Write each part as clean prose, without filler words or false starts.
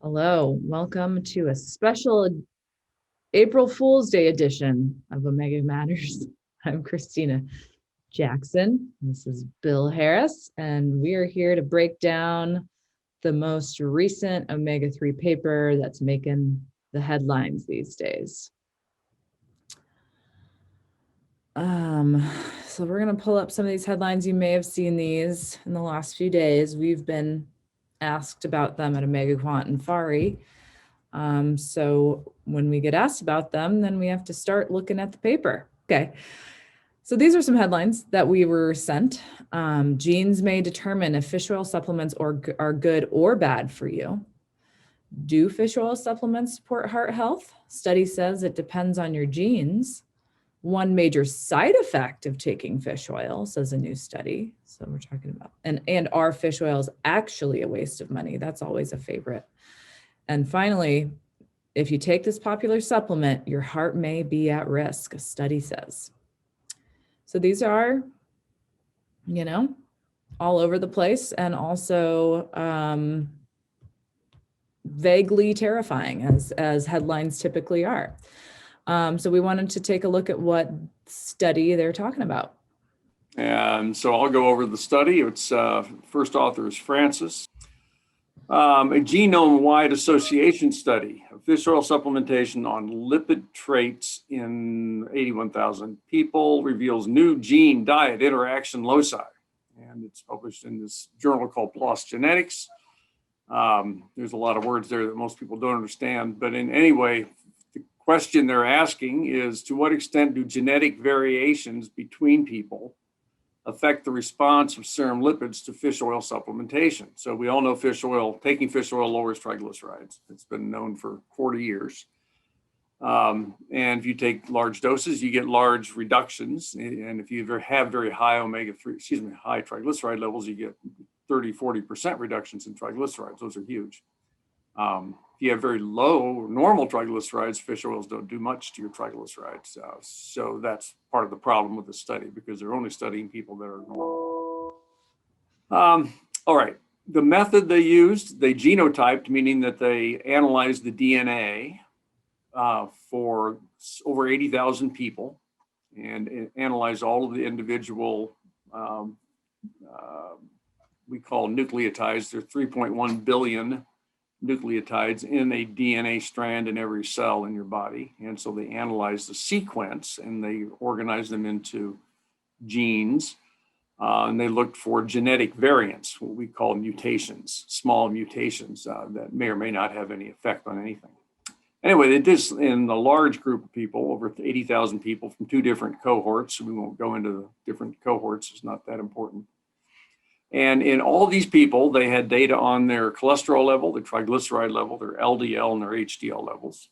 Hello, welcome to a special April Fool's Day edition of Omega Matters. I'm Kristina Jackson. This is Bill Harris, and we are here to break down the most recent omega-3 paper that's making the headlines these days. So we're going to pull up some of these headlines. You may have seen these in the last few days. We've been asked about them at Omega Quant and Fari. So when we get asked about them, then we have to start looking at the paper. Okay. So these are some headlines that we were sent. Genes may determine if fish oil supplements are good or bad for you. Do fish oil supplements support heart health? Study says it depends on your genes. One major side effect of taking fish oil, says a new study. So we're talking about, and are fish oils actually a waste of money? That's always a favorite. And finally, if you take this popular supplement, your heart may be at risk, a study says. So these are, all over the place and also vaguely terrifying as headlines typically are. So we wanted to take a look at what study they're talking about. And so I'll go over the study. Its first author is Francis. A genome-wide association study of fish oil supplementation on lipid traits in 81,000 people reveals new gene diet interaction loci. And it's published in this journal called PLOS Genetics. There's a lot of words there that most people don't understand, but in any way, the question they're asking is, to what extent do genetic variations between people affect the response of serum lipids to fish oil supplementation? So we all know taking fish oil lowers triglycerides. It's been known for 40 years. And if you take large doses, you get large reductions. And if you have very high high triglyceride levels, you get 30, 40% reductions in triglycerides. Those are huge. If you have very low or normal triglycerides, fish oils don't do much to your triglycerides. So that's part of the problem with the study, because they're only studying people that are normal. All right, the method they used, they genotyped, meaning that they analyzed the DNA for over 80,000 people and analyzed all of the individual, we call nucleotides. There are 3.1 billion nucleotides in a DNA strand in every cell in your body. And so they analyze the sequence and they organize them into genes. And they looked for genetic variants, what we call mutations, small mutations that may or may not have any effect on anything. Anyway, they did this in a large group of people, over 80,000 people from two different cohorts. We won't go into the different cohorts, it's not that important. And in all these people, they had data on their cholesterol level, their triglyceride level, their LDL, and their HDL levels.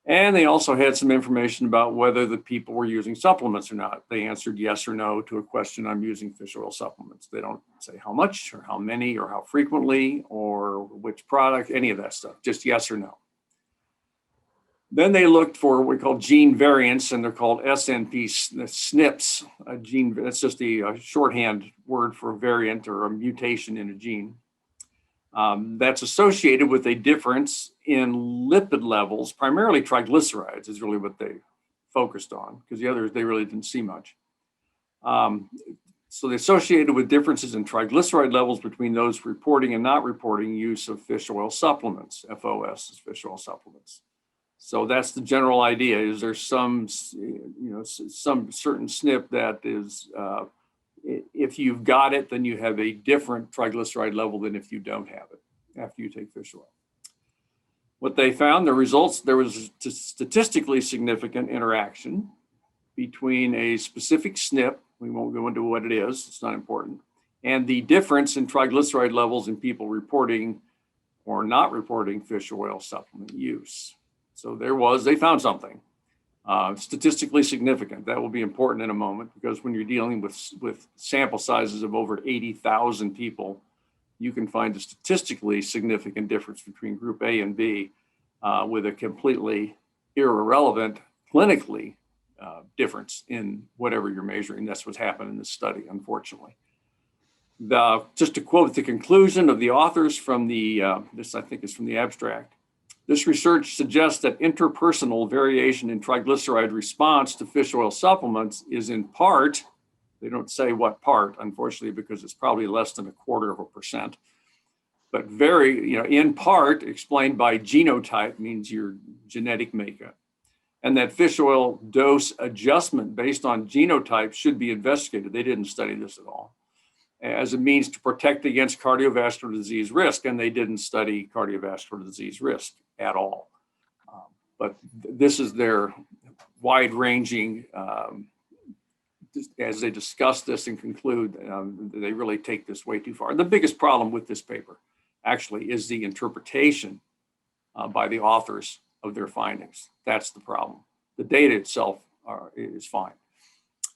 And they also had some information about whether the people were using supplements or not. They answered yes or no to a question, I'm using fish oil supplements. They don't say how much or how many or how frequently or which product, any of that stuff, just yes or no. Then they looked for what we call gene variants, and they're called SNP SNPs. A gene, that's just a shorthand word for a variant or a mutation in a gene. That's associated with a difference in lipid levels, primarily triglycerides is really what they focused on, because the others, they really didn't see much. So they associated with differences in triglyceride levels between those reporting and not reporting use of fish oil supplements. FOS is fish oil supplements. So that's the general idea. Is there some certain SNP that is, if you've got it, then you have a different triglyceride level than if you don't have it after you take fish oil. What they found, the results, there was a statistically significant interaction between a specific SNP, we won't go into what it is, it's not important, and the difference in triglyceride levels in people reporting or not reporting fish oil supplement use. So they found something statistically significant. That will be important in a moment, because when you're dealing with sample sizes of over 80,000 people, you can find a statistically significant difference between group A and B with a completely irrelevant clinically difference in whatever you're measuring. That's what's happened in this study, unfortunately. Just to quote the conclusion of the authors from this I think is from the abstract. This research suggests that interpersonal variation in triglyceride response to fish oil supplements is in part, they don't say what part, unfortunately, because it's probably less than 0.25%, but in part explained by genotype, means your genetic makeup, and that fish oil dose adjustment based on genotype should be investigated. They didn't study this at all, as a means to protect against cardiovascular disease risk, and they didn't study cardiovascular disease risk at all. But this is their wide-ranging, as they discuss this and conclude, they really take this way too far. The biggest problem with this paper actually is the interpretation by the authors of their findings. That's the problem. The data itself is fine.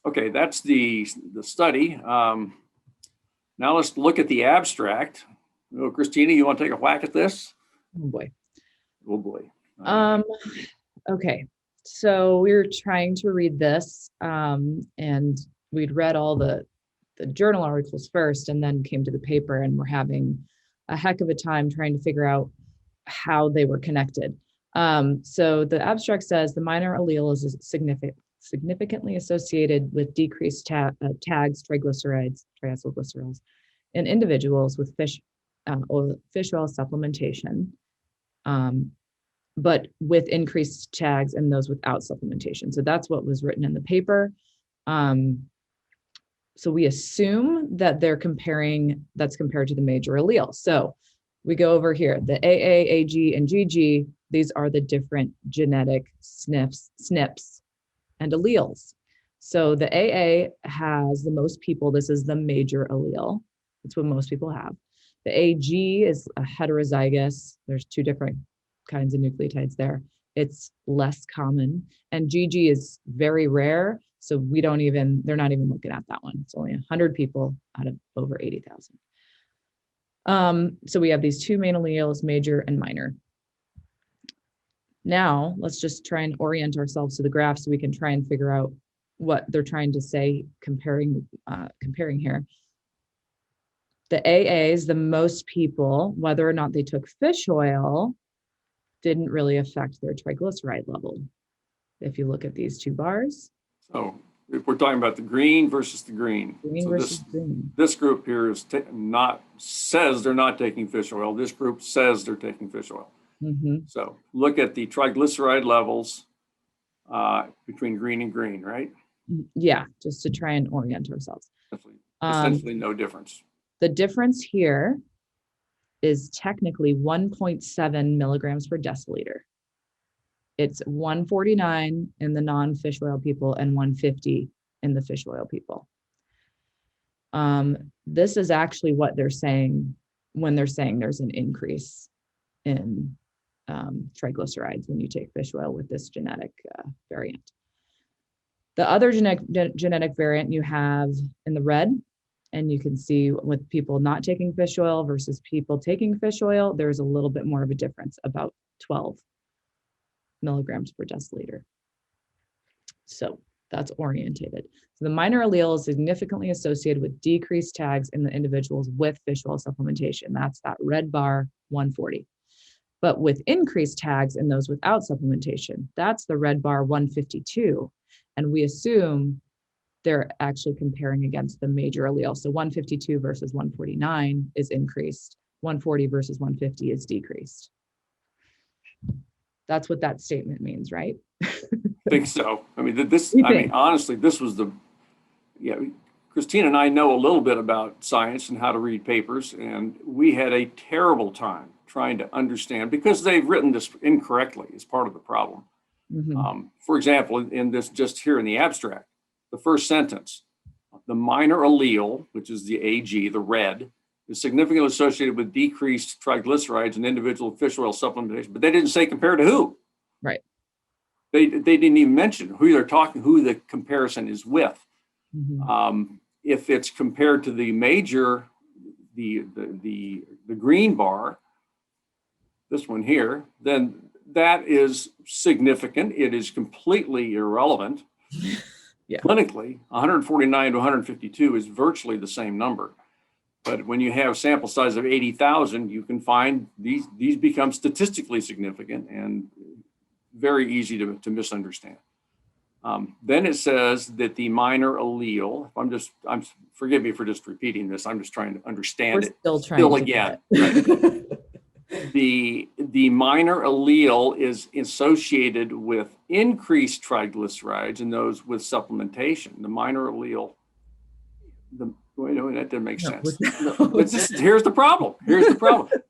Okay, that's the study. Now let's look at the abstract. Oh, Kristina, you want to take a whack at this? Oh boy. Oh boy. Okay, so we were trying to read this, and we'd read all the journal articles first, and then came to the paper, and we're having a heck of a time trying to figure out how they were connected. So the abstract says the minor allele is significantly associated with decreased tags triglycerides, triacylglycerols, in individuals with fish oil supplementation, but with increased tags in those without supplementation. So that's what was written in the paper. So we assume that that's compared to the major allele. So we go over here, the AA, AG, and GG, these are the different genetic SNPs and alleles. So the AA has the most people. This is the major allele. That's what most people have. The AG is a heterozygous. There's two different kinds of nucleotides there. It's less common. And GG is very rare. So they're not even looking at that one. It's only 100 people out of over 80,000. So we have these two main alleles, major and minor. Now let's just try and orient ourselves to the graph so we can try and figure out what they're trying to say comparing here. The AAs, the most people, whether or not they took fish oil, didn't really affect their triglyceride level. If you look at these two bars. So if we're talking about the green versus the green. Green. This group here says they're not taking fish oil. This group says they're taking fish oil. Mm-hmm. So look at the triglyceride levels between green and green, right? Yeah, just to try and orient ourselves. Essentially no difference. The difference here is technically 1.7 milligrams per deciliter. It's 149 in the non-fish oil people and 150 in the fish oil people. This is actually what they're saying when they're saying there's an increase in triglycerides when you take fish oil with this genetic variant. The other genetic variant you have in the red, and you can see with people not taking fish oil versus people taking fish oil, there's a little bit more of a difference, about 12 milligrams per deciliter. So that's orientated. So the minor allele is significantly associated with decreased tags in the individuals with fish oil supplementation. That's that red bar, 140. But with increased tags in those without supplementation, that's the red bar, 152. And we assume they're actually comparing against the major allele. So 152 versus 149 is increased. 140 versus 150 is decreased. That's what that statement means, right? I think so. I mean, honestly, this was Kristina and I know a little bit about science and how to read papers, and we had a terrible time trying to understand because they've written this incorrectly as part of the problem. Mm-hmm. For example, in this, just here in the abstract, the first sentence, the minor allele, which is the AG, the red, is significantly associated with decreased triglycerides in individual fish oil supplementation, but they didn't say compared to who. Right. They didn't even mention who the comparison is with. Mm-hmm. If it's compared to the major, the green bar, this one here, then that is significant. It is completely irrelevant. Yeah. Clinically, 149 to 152 is virtually the same number. But when you have sample size of 80,000, you can find these become statistically significant and very easy to misunderstand. Then it says that the minor allele, forgive me for just repeating this, I'm just trying to understand it. We're still trying to again. Right. The minor allele is associated with increased triglycerides in those with supplementation. The minor allele, that didn't make sense. Here's the problem.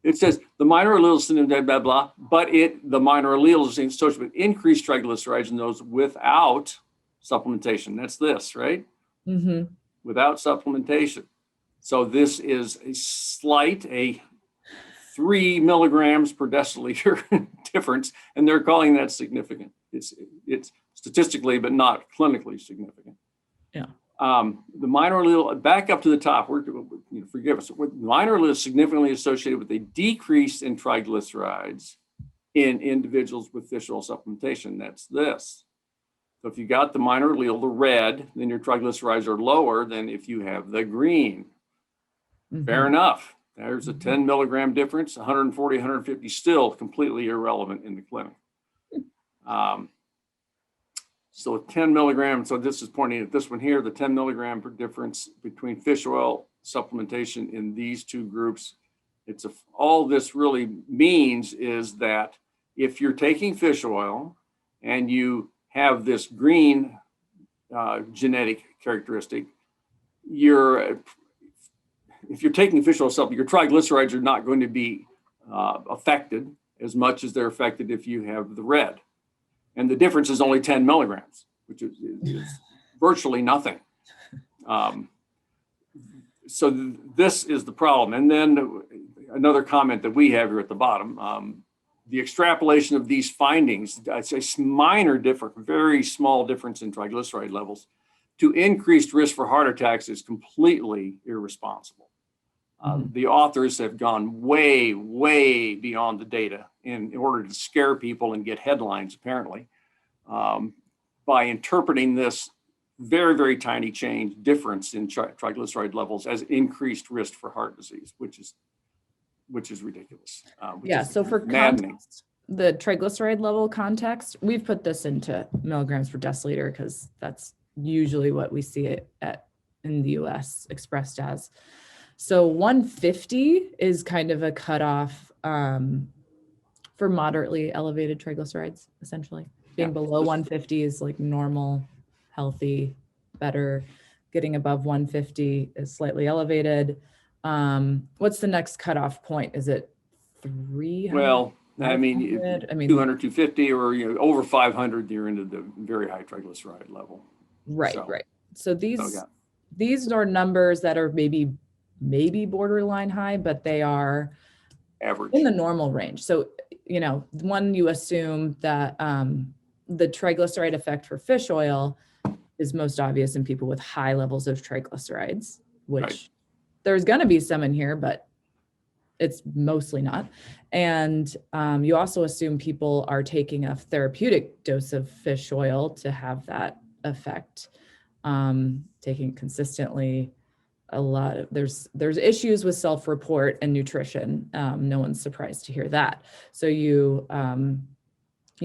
It says the minor allele is blah, blah, blah, but the minor allele is associated with increased triglycerides in those without supplementation. That's this, right? Mm-hmm. Without supplementation. So this is a 3 milligrams per deciliter difference, and they're calling that significant. It's statistically, but not clinically significant. Yeah. The minor allele, back up to the top, forgive us. Minor allele is significantly associated with a decrease in triglycerides in individuals with fish oil supplementation. That's this. So if you got the minor allele, the red, then your triglycerides are lower than if you have the green. Mm-hmm. Fair enough. There's a 10 milligram difference, 140, 150, still completely irrelevant in the clinic. So 10 milligrams, so this is pointing at this one here, the 10 milligram per difference between fish oil supplementation in these two groups. All this really means is that if you're taking fish oil and you have this green genetic characteristic, if you're taking fish oil supplement, your triglycerides are not going to be affected as much as they're affected if you have the red. And the difference is only 10 milligrams, which is virtually nothing. So this is the problem. And then another comment that we have here at the bottom, the extrapolation of these findings, it's a minor difference, very small difference in triglyceride levels to increased risk for heart attacks is completely irresponsible. The authors have gone way, way beyond the data in order to scare people and get headlines, apparently, by interpreting this very, very tiny difference in triglyceride levels as increased risk for heart disease, which is ridiculous. So for context, the triglyceride level context, we've put this into milligrams per deciliter because that's usually what we see it in the US expressed as. So 150 is kind of a cutoff for moderately elevated triglycerides, essentially. Being below 150 is like normal, healthy, better. Getting above 150 is slightly elevated. What's the next cutoff point? Is it 300? Well, 200, 250, or over 500, you're into the very high triglyceride level. Right. So these are numbers that are maybe borderline high, but they are average in the normal range. So, you assume that the triglyceride effect for fish oil is most obvious in people with high levels of triglycerides, which there's going to be some in here, but it's mostly not. And you also assume people are taking a therapeutic dose of fish oil to have that effect, taking consistently. There's issues with self-report and nutrition. No one's surprised to hear that. So you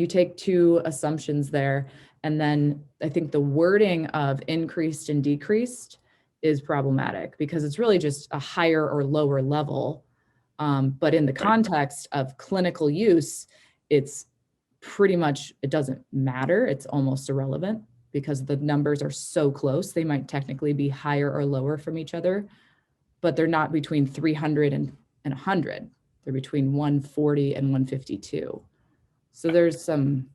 take two assumptions there, and then I think the wording of increased and decreased is problematic because it's really just a higher or lower level. But in the context of clinical use, it's pretty much, it doesn't matter. It's almost irrelevant because the numbers are so close. They might technically be higher or lower from each other, but they're not between 300 and 100. They're between 140 and 152. So there's some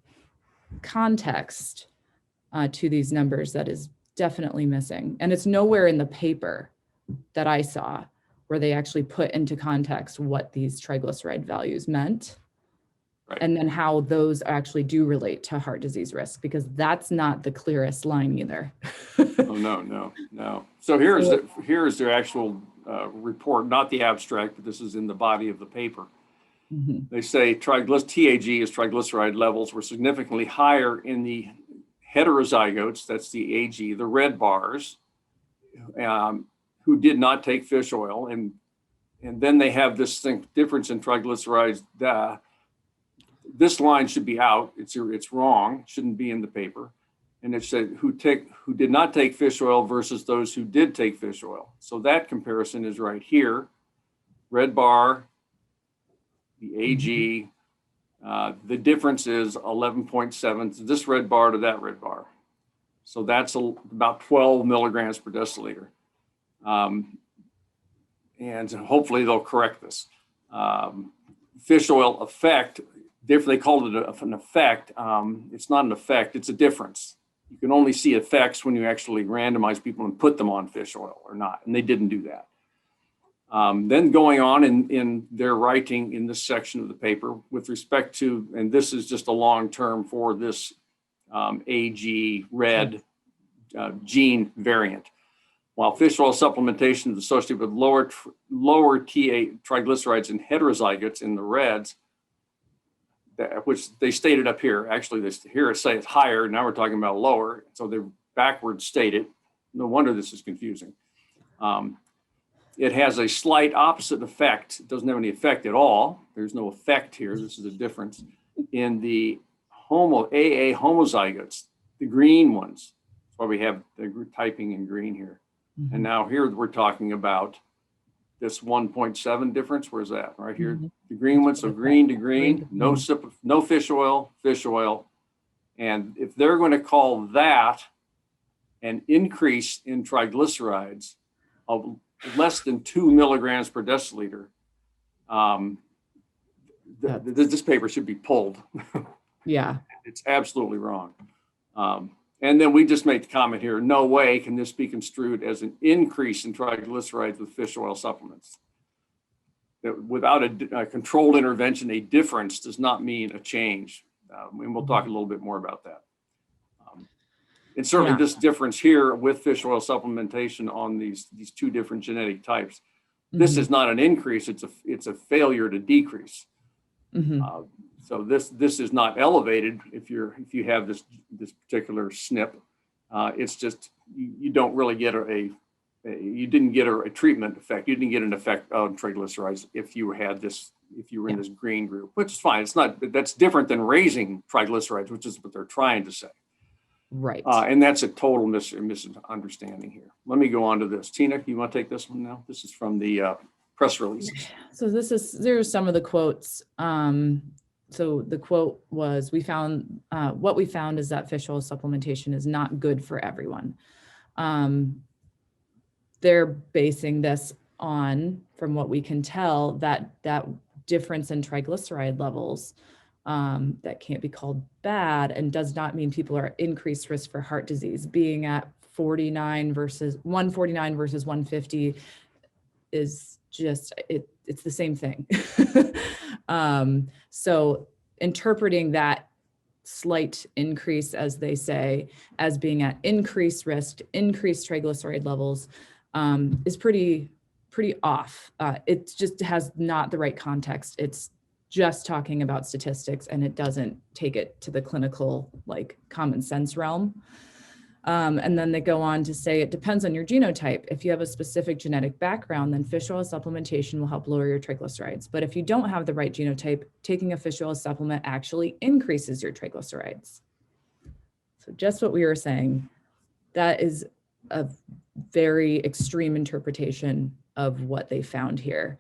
context to these numbers that is definitely missing. And it's nowhere in the paper that I saw where they actually put into context what these triglyceride values meant. Right. And then how those actually do relate to heart disease risk, because that's not the clearest line either. No. So here's their actual report, not the abstract, but this is in the body of the paper. Mm-hmm. They say TAG is triglyceride levels were significantly higher in the heterozygotes, that's the AG, the red bars, who did not take fish oil, and then they have this difference in triglycerides. This line should be out. It's wrong. It shouldn't be in the paper. And it said who did not take fish oil versus those who did take fish oil. So that comparison is right here. Red bar, the AG. The difference is 11.7. This red bar to that red bar. So that's about 12 milligrams per deciliter. And hopefully they'll correct this. Fish oil effect, they called it an effect. It's not an effect, it's a difference. You can only see effects when you actually randomize people and put them on fish oil or not, and they didn't do that. Then going on in their writing in this section of the paper with respect to, and this is just a long term for this AG red gene variant. While fish oil supplementation is associated with lower TA triglycerides in heterozygotes in the reds, which they stated up here. Actually, here it says it's higher. Now we're talking about lower. So they're backwards stated. No wonder this is confusing. It has a slight opposite effect. It doesn't have any effect at all. There's no effect here. This is a difference in the AA homozygotes, the green ones. That's why we have the typing in green here. Mm-hmm. And now here we're talking about this 1.7 difference. Where's that? Right here, mm-hmm. The green one. So green to green, no fish oil. And if they're going to call that an increase in triglycerides of less than 2 milligrams per deciliter, this paper should be pulled. Yeah. It's absolutely wrong. And then we just make the comment here, no way can this be construed as an increase in triglycerides with fish oil supplements. That without a controlled intervention, a difference does not mean a change. And we'll talk a little bit more about that. And certainly this difference here with fish oil supplementation on these two different genetic types, this is not an increase, it's a failure to decrease. Mm-hmm. So this is not elevated if you have this particular SNP. It's just you don't really get you didn't get a treatment effect. You didn't get an effect on triglycerides if you were in this green group, which is fine. That's different than raising triglycerides, which is what they're trying to say. Right. And that's a total misunderstanding here. Let me go on to this. Tina, you want to take this one now? This is from the press release. So there's some of the quotes. So the quote was, what we found is that fish oil supplementation is not good for everyone. They're basing this on, from what we can tell, that difference in triglyceride levels that can't be called bad and does not mean people are at increased risk for heart disease. Being at 149 versus 150 is just, it's the same thing. So interpreting that slight increase, as they say, as being at increased risk, increased triglyceride levels is pretty off. It just has not the right context. It's just talking about statistics, and it doesn't take it to the clinical, like, common sense realm. And then they go on to say it depends on your genotype. If you have a specific genetic background, then fish oil supplementation will help lower your triglycerides. But if you don't have the right genotype, taking a fish oil supplement actually increases your triglycerides. So just what we were saying, that is a very extreme interpretation of what they found here.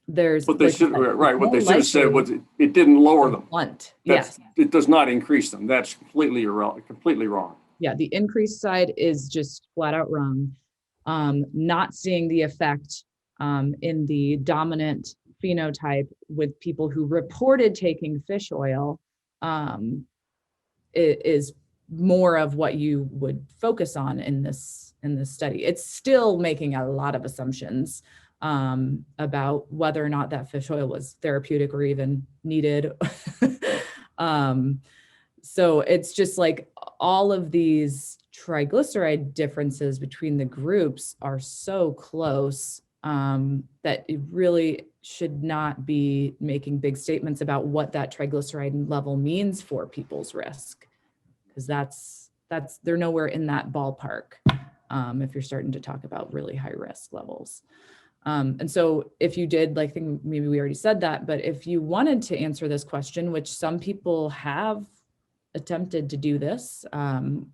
There's what they should have said was it didn't lower them. Yes, it does not increase them. That's completely irrelevant, completely wrong. Yeah, the increased side is just flat out wrong. Not seeing the effect in the dominant phenotype with people who reported taking fish oil is more of what you would focus on in this study. It's still making a lot of assumptions about whether or not that fish oil was therapeutic or even needed. So it's just like all of these triglyceride differences between the groups are so close that it really should not be making big statements about what that triglyceride level means for people's risk, because they're nowhere in that ballpark. if you're starting to talk about really high risk levels. And so if you did, like, think maybe we already said that, but if you wanted to answer this question, which some people have attempted to do this,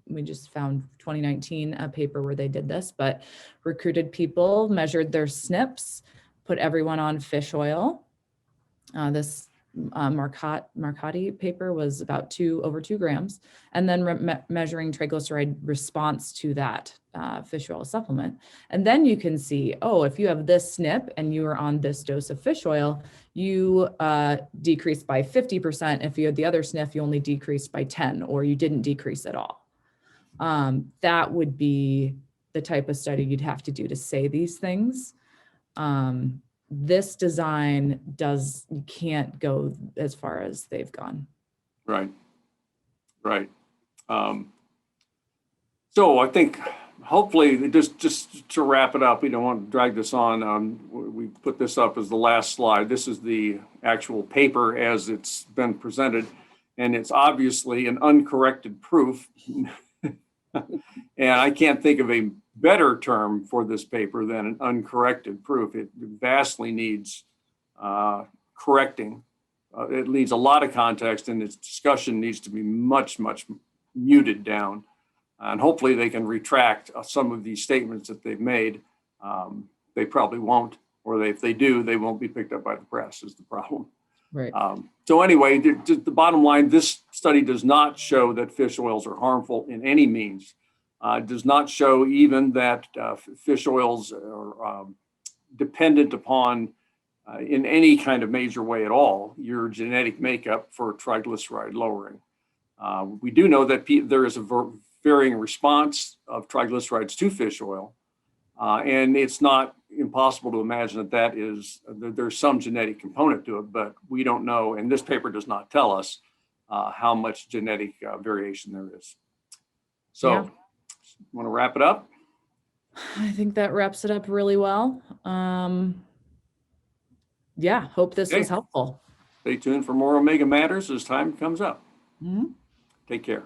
we just found 2019 a paper where they did this, but recruited people, measured their SNPs, put everyone on fish oil. This Marcotti paper was about over 2 grams, and then measuring triglyceride response to that fish oil supplement. And then you can see, oh, if you have this SNP and you are on this dose of fish oil, you decreased by 50%. If you had the other SNP, you only decreased by 10, or you didn't decrease at all. That would be the type of study you'd have to do to say these things. This design you can't go as far as they've gone. Right. So I think hopefully, just to wrap it up, we don't want to drag this on. We put this up as the last slide. This is the actual paper as it's been presented, and it's obviously an uncorrected proof. And I can't think of a better term for this paper than an uncorrected proof. It vastly needs correcting. It needs a lot of context, and its discussion needs to be much, much muted down. And hopefully they can retract some of these statements that they've made. They probably won't, or if they do, they won't be picked up by the press is the problem. Right. So anyway, the bottom line, this study does not show that fish oils are harmful in any means. It does not show even that fish oils are dependent upon, in any kind of major way at all, your genetic makeup for triglyceride lowering. We do know that there is a varying response of triglycerides to fish oil, and it's not impossible to imagine that there's some genetic component to it, but we don't know, and this paper does not tell us how much genetic variation there is. So, Yeah. Want to wrap it up? I think that wraps it up really well. Yeah, hope this was helpful. Stay tuned for more Omega Matters as time comes up. Mm-hmm. Take care.